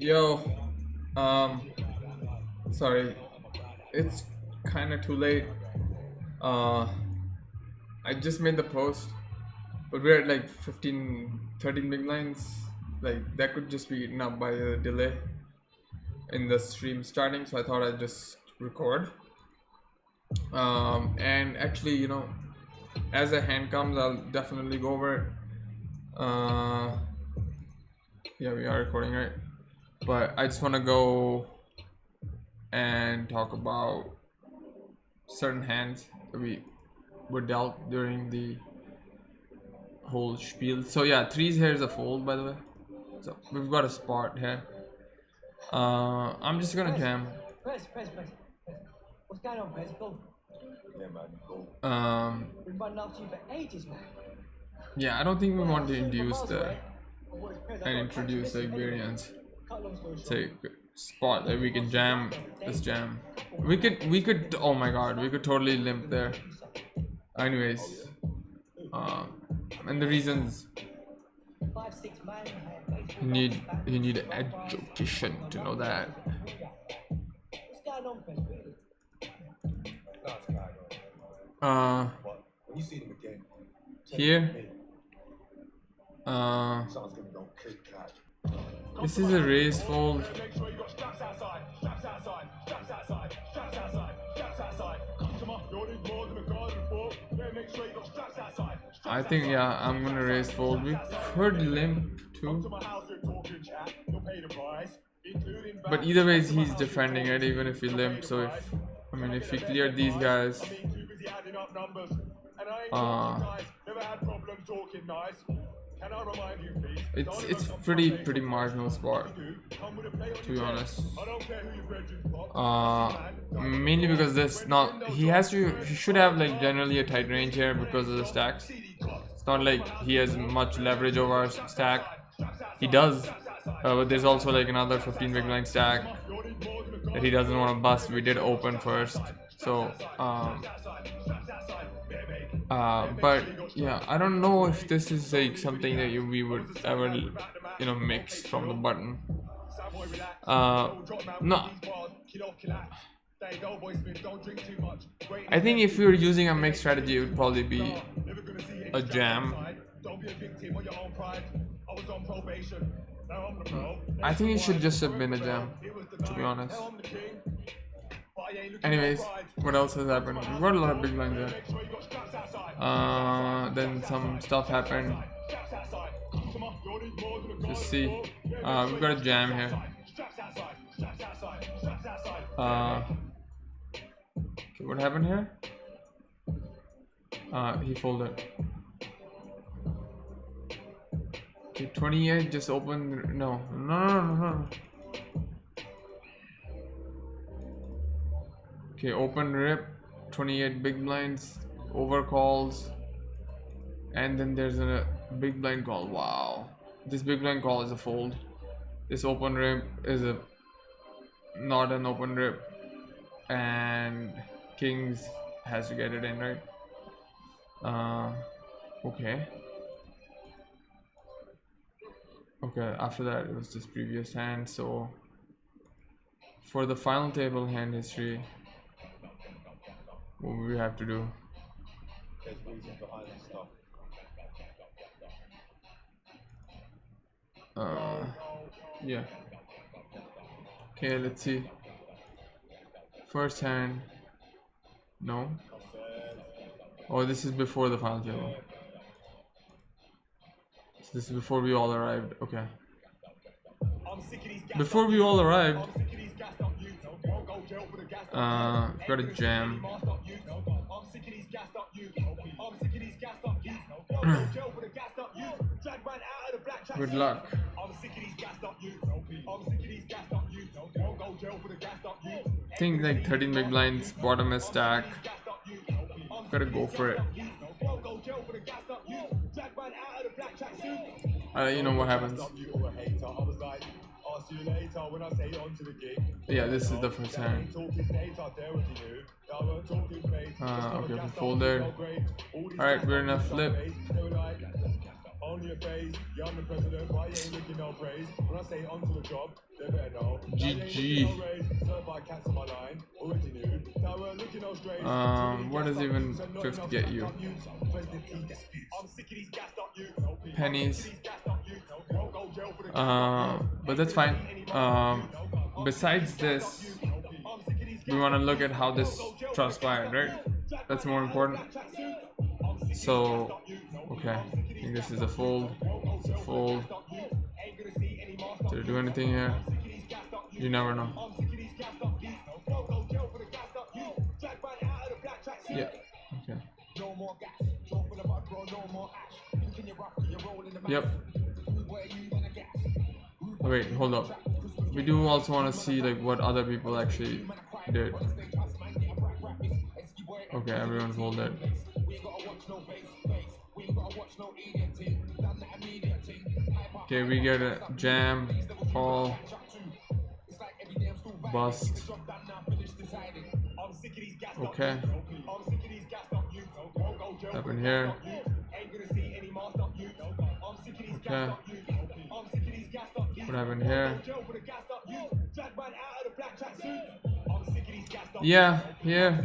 Yo, um, sorry, it's kind of too late. Uh, I just made the post, but we're at like 15, 13 big lines. Like that could just be eaten up by the delay in the stream starting. So I thought I'd just record. And actually, as a hand comes, I'll definitely go over it. Yeah, we are recording, right? But I just want to go and talk about certain hands that we were dealt during the whole spiel. So yeah, threes here is a fold, by the way. So we've got a spot here. I'm just gonna jam. Press. What's going on, Press? Go. Yeah, man, go. We've been running after you for ages, man. Yeah, I don't think we want to I've seen induce miles the away. Well, it's Press, I've and got a catch introduce you like missing anyway. variants. Cut long story short. Say spot that we can jam. This jam. We could. Oh my god, we could totally limp there. Anyways, and the reasons 5'6" man. you need education to know that. What's going on, Press? Really? That's kind of. But when you see them again, Here, someone's gonna go click clack. this is a raise fold. Make sure you got straps outside, straps outside, straps outside, straps outside, straps outside. Come on, you need more than a garden for. Yeah, make sure you got straps outside. I think yeah, I'm gonna raise fold. We could limp Come to too, my house and talking chat. You'll pay the price, including but either ways he's defending it even if we limp. So if we clear these guys, I mean, too busy adding up numbers. And I ain't talking guys, never had problems talking nice. Can I remind you, please? it's pretty marginal spot, to be honest. I don't care who your brethren got. Mainly because he should have like generally a tight range here because of the stacks. It's not like he has much leverage over our stack. He does, but there's also like another 15 big blind stack that he doesn't want to bust. We did open first, so but yeah, I don't know if this is like something that we would ever mix from the button. No, I think if we were using a mixed strategy, it would probably be a jam. I think it should just have been a jam, to be honest. Anyways, what else has happened? We've got a lot of big blinds there. Then some stuff happened. Let's see. We've got a jam here. Okay, what happened here? He folded. Okay, 28 just opened. No. Okay, open rip, 28 big blinds, overcalls, and then there's a big blind call. Wow, this big blind call is a fold. This open rip is not an open rip, and kings has to get it in, right? Okay. After that it was just previous hand. So for the final table hand history, what we have to do? There's reasons behind this stuff. Yeah. Okay, let's see. First hand. No. Oh, this is before the final table. So this is before we all arrived. Okay. Before we all arrived, got a jam. Good luck. I think like 13 big blinds, bottom is stack. Gotta go for it. You know what happens. Yeah, this is the first hand. Okay, we folded. Alright, we're in a flip. only a phase. Yeah, I'm the president, but I ain't looking no praise. When I say onto the job, they better know. GG. Certified cats on my line, already knew. Now we're looking no strays. What does even 50 get you? Pennies. But that's fine. Besides this, we want to look at how this transpired, right? That's more important. So, okay, I think this is a fold. It's a fold. Did it do anything here? You never know. Yeah. Okay. Yep. Wait, hold up. We do also want to see like what other people actually did. Okay, everyone folded. Okay, we get a jam, call, bust. Okay. Happen here. Okay. What happened here? Yeah, yeah.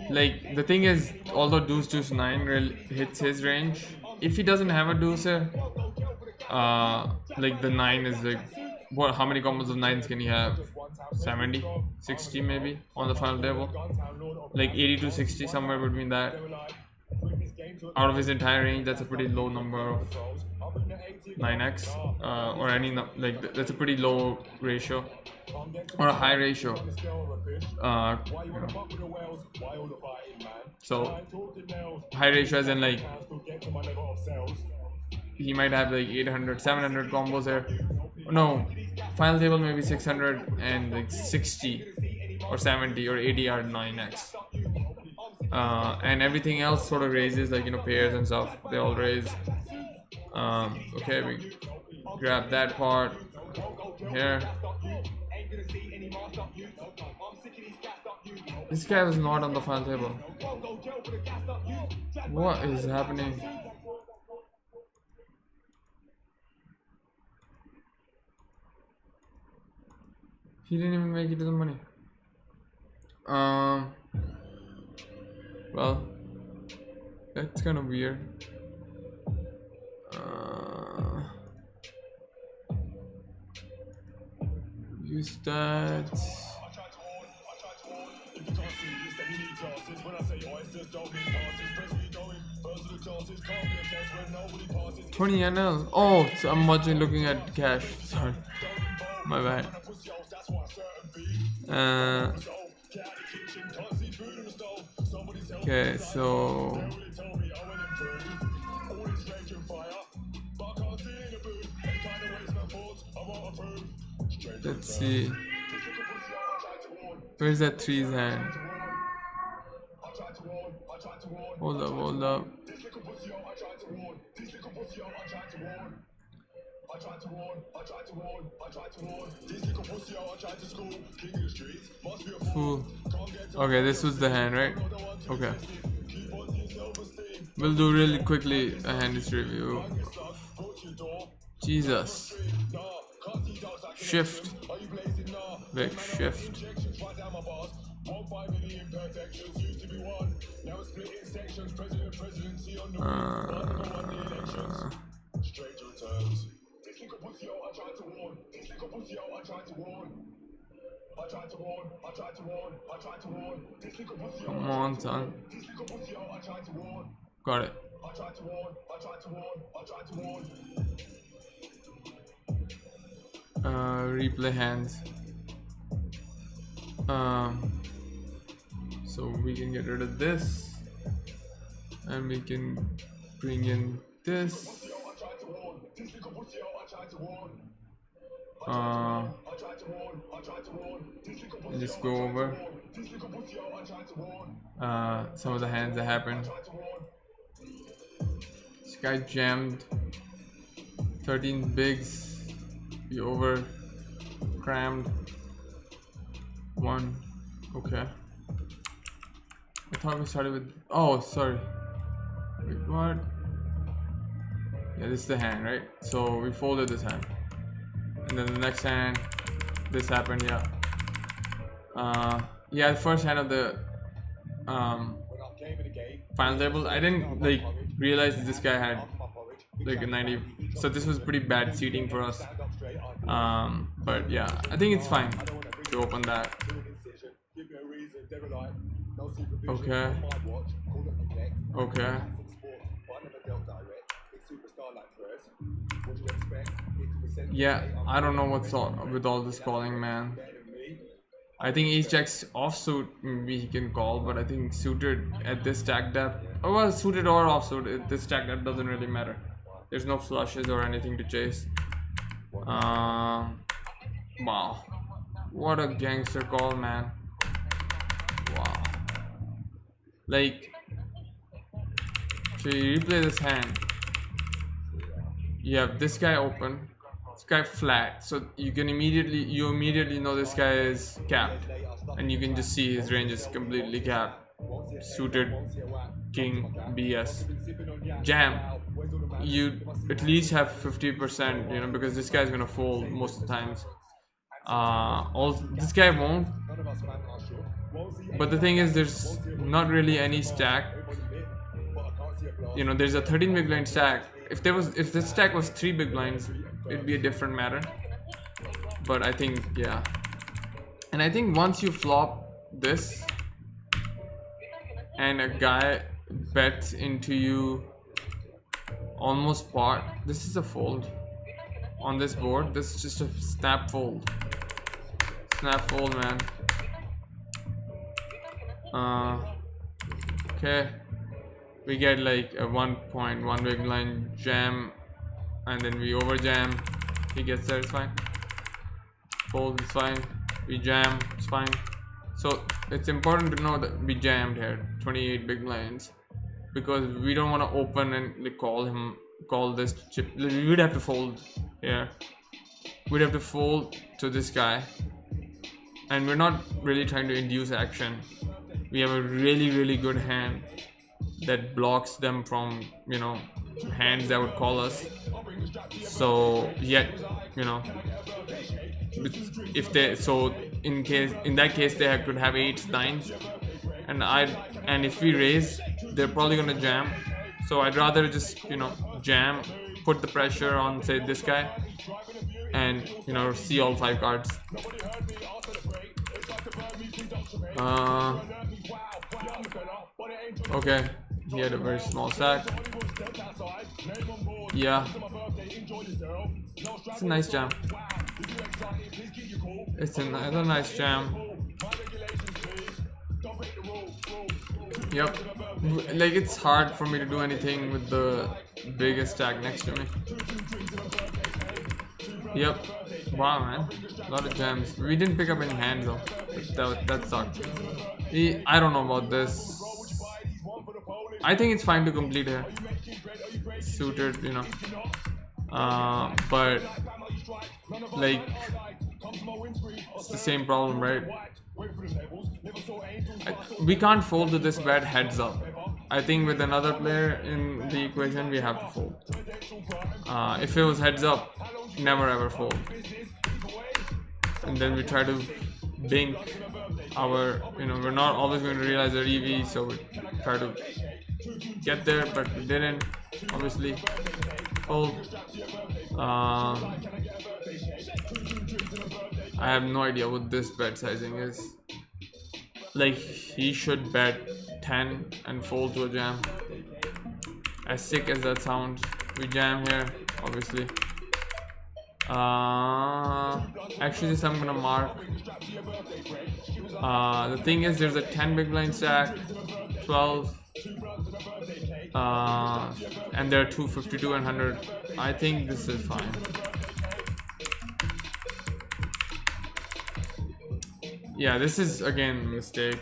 Like the thing is, although deuce 9 hits his range, if he doesn't have a deuce here, like the 9 is like, what? How many combos of 9s can he have? 70, 60 maybe on the final table, like 80 to 60, somewhere between that. Out of his entire range, that's a pretty low number of 9x, or any like that's a pretty low ratio, or a high ratio. You know. So high ratio as in like he might have like 800, 700 combos there. No, final table maybe 600 and like 60 or 70 or 80 are 9x. And everything else sort of raises, like, you know, pairs and stuff, they all raise. Okay, we grab that part here. This guy was not on the final table. What is happening? He didn't even make it to the money. Well, that's kind of weird. Use that. $20 NL. Oh, so I'm looking at cash. Sorry, my bad. Okay, so let's see. Where's that 3's hand? Hold up. Fool. Okay, this was the hand, right? Okay. We'll do really quickly a hand history review. Jesus. Shift. Big shift. Come on, son. Got it. Replay hands. So we can get rid of this, and we can bring in this. Just go over some of the hands that happened. This guy jammed 13 bigs. He over crammed one. Okay. I thought we started with. Oh, sorry. Wait, what? Yeah, this is the hand, right? So we folded this hand, and then the next hand, this happened. Yeah. Yeah, the first hand of the final table. I didn't like realize that this guy had like a 90. So this was pretty bad seating for us. But yeah, I think it's fine to open that. Okay. Okay. Yeah, I don't know what's with all this calling, man. I think ace jack's offsuit, maybe he can call, but I think suited at this stack depth, oh well, suited or offsuit, this stack depth doesn't really matter. There's no flushes or anything to chase. Wow, what a gangster call, man. Wow. Like, so you replay this hand. You have this guy open, this guy flat, so you immediately know this guy is capped, and you can just see his range is completely capped. Suited king BS. Jam, you at least have 50%, you know, because this guy's gonna fold most of the times. This guy won't, but the thing is, there's not really any stack. You know, there's a 13 big blind stack. If this stack was 3 big blinds, it'd be a different matter. But I think, yeah. And I think once you flop this and a guy bets into you almost pot, this is a fold on this board. This is just a snap fold. Snap fold, man. Okay. We get like a 1.1 big blind jam, and then we over jam. He gets there, it's fine. Fold, it's fine. We jam, it's fine. So it's important to know that we jammed here 28 big blinds, because we don't want to open and like, call this chip. We would have to fold here. We'd have to fold to this guy, and we're not really trying to induce action. We have a really good hand that blocks them from, you know, hands that would call us. So yet, you know, if they, so in that case they could have 8s, 9s, and if we raise, they're probably gonna jam. So I'd rather just, you know, jam, put the pressure on, say, this guy, and, you know, see all 5 cards. Okay, he had a very small stack. Yeah, it's a nice jam. It's another nice jam. Yep, like it's hard for me to do anything with the biggest stack next to me. Yep. Wow, man, a lot of jams. We didn't pick up any hands though. That sucked. I don't know about this. I think it's fine to complete here. Suited, you know. But like, it's the same problem, right? We can't fold to this bad heads up. I think with another player in the equation, we have to fold. If it was heads up, never ever fold. And then we try to bink our, you know, we're not always going to realize our EV, so we try to get there, but we didn't, obviously. Fold. I have no idea what this bet sizing is. Like, he should bet 10 and fold to a jam. As sick as that sounds, we jam here, obviously. Actually, this I'm gonna mark. The thing is, there's a 10 big blind stack, 12, and there are 252 and 100. I think this is fine. Yeah, this is again a mistake.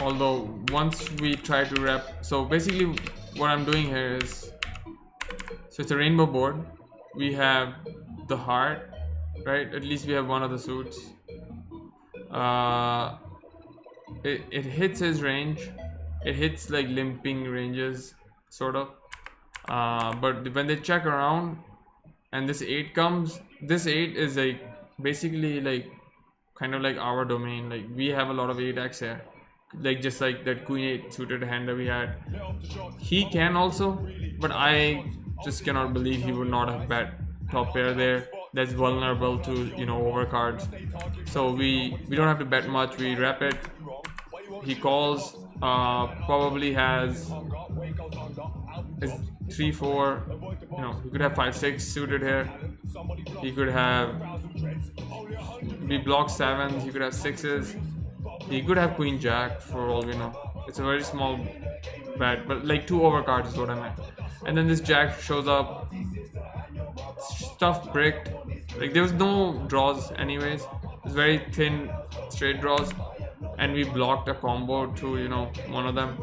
Although once we try to rep, so basically what I'm doing here is, so it's a rainbow board. We have the heart, right? At least we have one of the suits. It hits his range. it hits like limping ranges, sort of. But when they check around and this 8 comes, this 8 is like basically like kind of like our domain. Like we have a lot of 8x here, like just like that queen 8 suited hand that we had. He can also, but I just cannot believe he would not have bet top pair there. That's vulnerable to, you know, overcards. So we don't have to bet much. We rep it. He calls. Probably has is 3-4. You know, he could have 5-6 suited here. He could have, we block 7s. He could have 6s. He could have queen jack for all we know. It's a very small bet, but like 2 overcards is what I meant. And then this jack shows up, stuff bricked. Like there was no draws anyways. It's very thin straight draws, and we blocked a combo to, you know, one of them,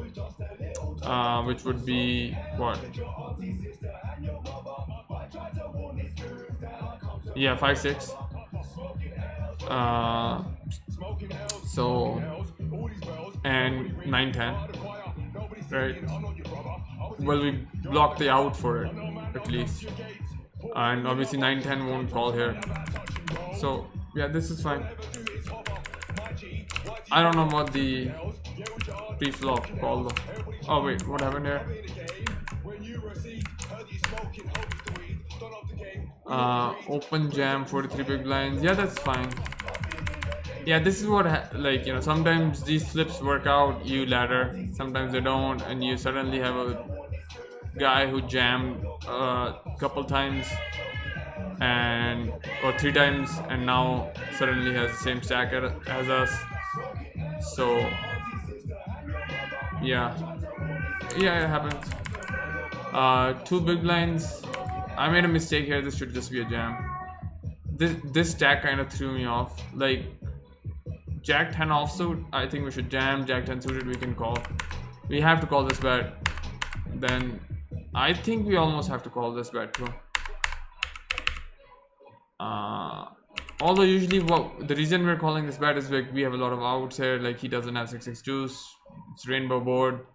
which would be what? Yeah, 5-6. So and 9-10, right? Well, we blocked the out for it at least, and obviously 9-10 won't call here. So yeah, this is fine. I don't know what the pre-flop call though. Oh wait, what happened here? Open jam 43 big blinds. Yeah, that's fine. Yeah, this is what like, you know, sometimes these flips work out, you ladder, sometimes they don't, and you suddenly have a guy who jammed a couple times or 3 times, and now suddenly has the same stack as us. So yeah, it happens. 2 big blinds. I made a mistake here. This should just be a jam. This stack kind of threw me off. Like jack 10 offsuit, I think we should jam. Jack 10 suited, we can call. We have to call this bet. Then I think we almost have to call this bet too. Although usually the reason we're calling this bet is like we have a lot of outs here. Like he doesn't have 6-6 deuce. It's rainbow board.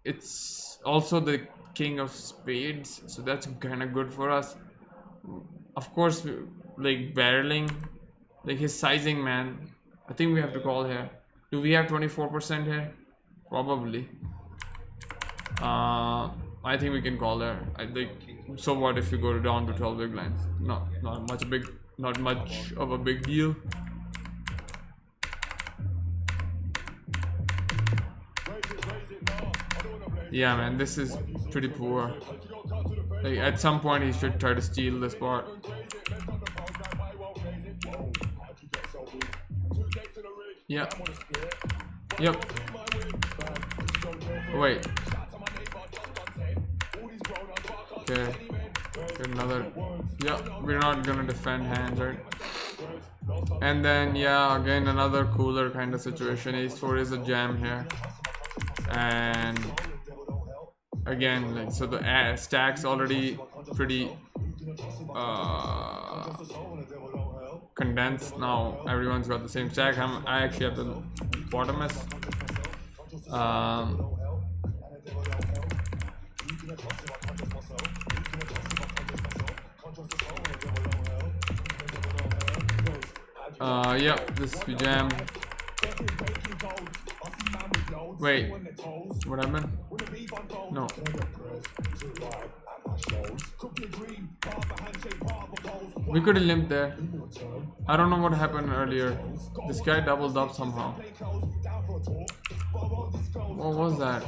It's also the king of spades, so that's kind of good for us. Of course, like barreling, like his sizing, man. I think we have to call here. Do we have 24% here? Probably. I think we can call there. I think. So what if you go down to 12 big blinds? Not much of a big deal. Yeah, man, this is pretty poor. Like at some point he should try to steal this part. Yeah. Yep. Wait. Okay. Another. Yeah, we're not gonna defend hands, right? And then yeah, again another cooler kind of situation. Ace-4 is a jam here, and again, like, so the stack's already pretty condensed. Now everyone's got the same stack. I actually have the bottomest. Yep, this we jam. Wait, what happened? No. We could have limped there. I don't know what happened earlier. This guy doubled up somehow. What was that?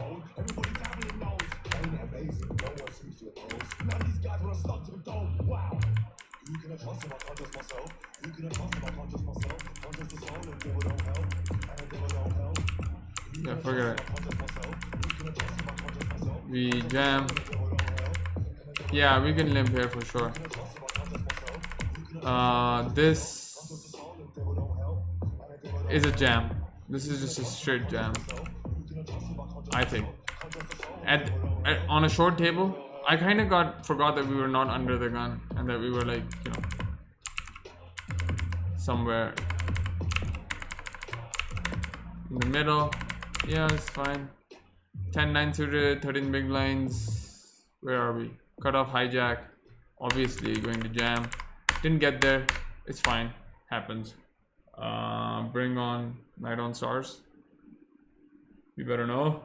Yeah, forget it. We jam. Yeah, we can limp here for sure. This is a jam. This is just a straight jam, I think. On a short table, I kind of forgot that we were not under the gun and that we were like, you know, somewhere. in the middle. Yeah, it's fine. 10-9 suited, 13 big blinds. Where are we? Cut off hijack. Obviously going to jam. Didn't get there. It's fine. Happens. Bring on Knight on Stars. You better know.